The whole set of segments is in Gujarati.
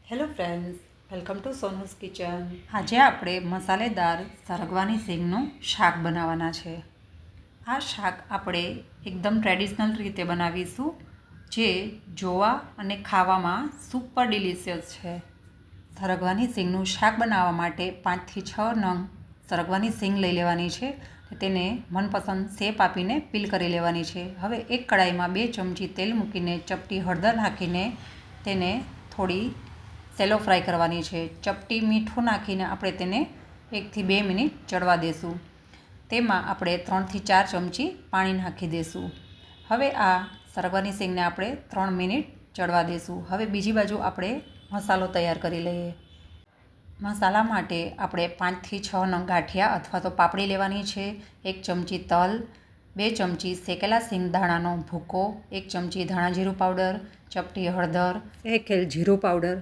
Hello friends, welcome to Sonu's kitchen. આજે આપણે મસાલેદાર સરગવાની સિંગનું શાક બનાવવાના છે. આ શાક આપણે એકદમ ટ્રેડિશનલ રીતે બનાવીશું, જે જોવા અને ખાવામાં સુપર ડિલિશિયસ છે. સરગવાની સિંગનું શાક બનાવવા માટે 5 થી 6 નંગ સરગવાની સિંગ લઈ લેવાની છે. તેને મનપસંદ શેપ આપીને પીલ કરી લેવાની છે. હવે એક કડાઈમાં 2 ચમચી તેલ મૂકીને ચપટી હળદર નાખીને તેને થોડી સેલો ફ્રાય કરવાની છે. ચપટી મીઠું નાખીને આપણે તેને 1 થી 2 મિનિટ ચડવા દેશું. તેમાં આપણે 3 થી 4 ચમચી પાણી નાખી દઈશું. હવે આ સરગવાની સિંગને આપણે 3 મિનિટ ચડવા દઈશું. હવે બીજી બાજુ આપણે મસાલો તૈયાર કરી લઈએ. મસાલા માટે આપણે 5 થી 6 નંગ ગાંઠિયા અથવા તો પાપડી લેવાની છે. 1 ચમચી તલ, 2 ચમચી શેકેલા સિંગદાણાનો ભૂકો, 1 ચમચી ધાણા જીરું પાવડર, ચપટી હળદર, શેકેલ જીરું પાવડર,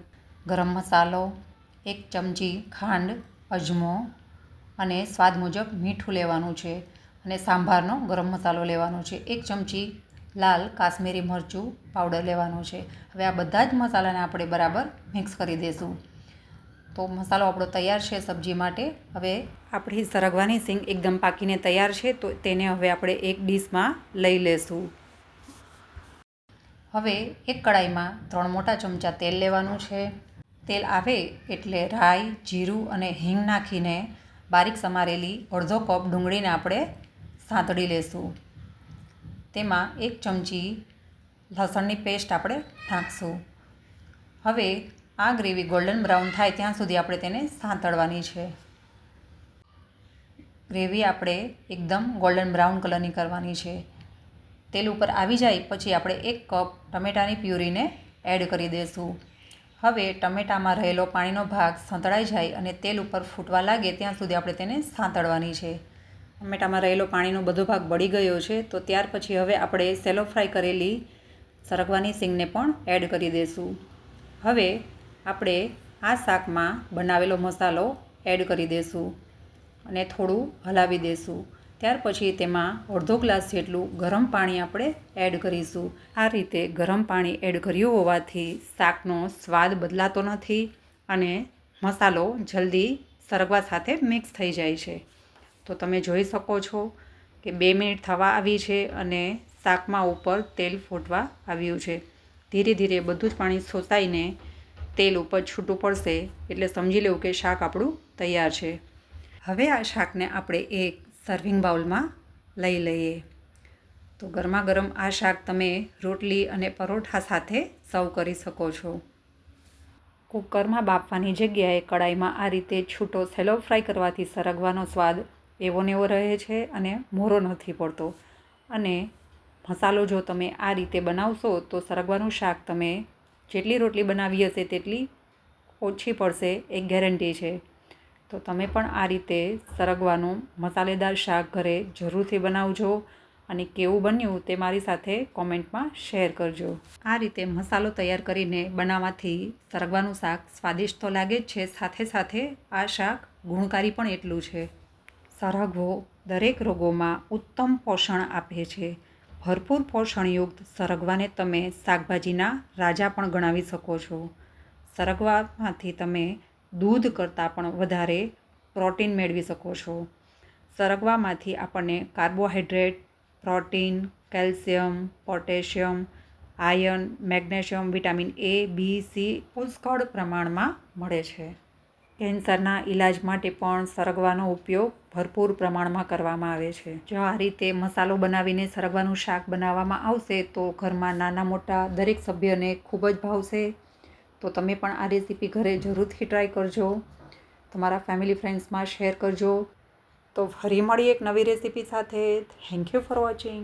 ગરમ મસાલો, 1 ચમચી ખાંડ, અજમો અને સ્વાદ મુજબ મીઠું લેવાનું છે. અને સાંભારનો ગરમ મસાલો લેવાનો છે. 1 ચમચી લાલ કાશ્મીરી મરચું પાવડર લેવાનું છે. હવે આ બધા જ મસાલાને આપણે બરાબર મિક્સ કરી દઈશું. તો મસાલો આપણો તૈયાર છે સબ્જી માટે. હવે આપણી સરગવાની સિંગ એકદમ પાકીને તૈયાર છે, તો તેને હવે આપણે એક ડીશમાં લઈ લેશું. હવે એક કડાઈમાં 3 મોટા ચમચા તેલ લેવાનું છે. તેલ આવે એટલે રાઈ, જીરું અને હિંગ નાખીને બારીક સમારેલી અડધો કપ ડુંગળીને આપણે સાંતળી લેશું. તેમાં 1 ચમચી લસણની પેસ્ટ આપણે નાખશું. હવે આ ગ્રેવી ગોલ્ડન બ્રાઉન થાય ત્યાં સુધી આપણે તેને સાંતળવાની છે. ગ્રેવી આપણે એકદમ ગોલ્ડન બ્રાઉન કલરની કરવાની છે. તેલ ઉપર આવી જાય પછી આપણે 1 કપ ટમેટાની પ્યુરીને એડ કરી દઈશું. હવે ટમેટામાં રહેલો પાણીનો ભાગ સંતળાઈ જાય અને તેલ ઉપર ફૂટવા લાગે ત્યાં સુધી આપણે તેને સાંતળવાની છે. ટમેટામાં રહેલો પાણીનો બધો ભાગ બળી ગયો છે, તો ત્યાર પછી હવે આપણે સેલો ફ્રાય કરેલી સરગવાની સિંગને પણ એડ કરી દઈશું. હવે આપણે આ શાકમાં બનાવેલો મસાલો એડ કરી દઈશું અને થોડું હલાવી દઈશું. ત્યાર પછી તેમાં અડધો ગ્લાસ જેટલું ગરમ પાણી આપણે એડ કરીશું. આ રીતે ગરમ પાણી એડ કર્યું હોવાથી શાકનો સ્વાદ બદલાતો નથી અને મસાલો જલ્દી સરગવા સાથે મિક્સ થઈ જાય છે. તો તમે જોઈ શકો છો કે 2 મિનિટ થવા આવી છે અને શાકમાં ઉપર તેલ ફૂટવા આવ્યું છે. ધીરે ધીરે બધું જ પાણી શોષાઈને તેલ ઉપર છૂટું પડશે એટલે સમજી લેવું કે શાક આપણું તૈયાર છે. હવે આ શાકને આપણે એક સર્વિંગ બાઉલમાં લઈ લઈએ. તો ગરમા ગરમ આ શાક તમે રોટલી અને પરોઠા સાથે સર્વ કરી શકો છો. કુકરમાં બાફવાની જગ્યાએ કડાઈમાં આ રીતે છૂટો સેલો ફ્રાય કરવાથી સરગવાનો સ્વાદ એવો ને એવો રહે છે અને મોરો નથી પડતો. અને મસાલો જો તમે આ રીતે બનાવશો તો સરગવાનું શાક તમે જેટલી રોટલી બનાવી હશે તેટલી ઓછી પડશે, એક ગેરંટી છે. તો તમે પણ આ રીતે સરગવાનું મસાલેદાર શાક ઘરે જરૂરથી બનાવજો અને કેવું બન્યું તે મારી સાથે કોમેન્ટમાં શેર કરજો. આ રીતે મસાલો તૈયાર કરીને બનાવવાથી સરગવાનું શાક સ્વાદિષ્ટ તો લાગે જ છે, સાથે સાથે આ શાક ગુણકારી પણ એટલું છે. સરગવો દરેક રોગોમાં ઉત્તમ પોષણ આપે છે. ભરપૂર પોષણયુક્ત સરગવાને તમે શાકભાજીના રાજા પણ ગણાવી શકો છો. સરગવામાંથી તમે દૂધ કરતાં પણ વધારે પ્રોટીન મેળવી શકો છો. સરગવામાંથી આપણને carbohydrate, protein, calcium, potassium, iron, magnesium, vitamin A, B, C પુષ્કળ પ્રમાણમાં મળે છે. કેન્સરના ઈલાજ માટે પણ સરગવાનો ઉપયોગ ભરપૂર પ્રમાણમાં કરવામાં આવે છે. જો આ રીતે મસાલો બનાવીને સરગવાનું શાક બનાવવામાં આવશે તો ઘરમાં નાના મોટા દરેક સભ્યને ખૂબ જ ભાવશે. તો તમે પણ આ રેસીપી ઘરે જરૂરથી ટ્રાય કરજો. તમારા ફેમિલી ફ્રેન્ડ્સમાં શેર કરજો. તો ફરી મળી એક નવી રેસીપી સાથે. Thank you for watching.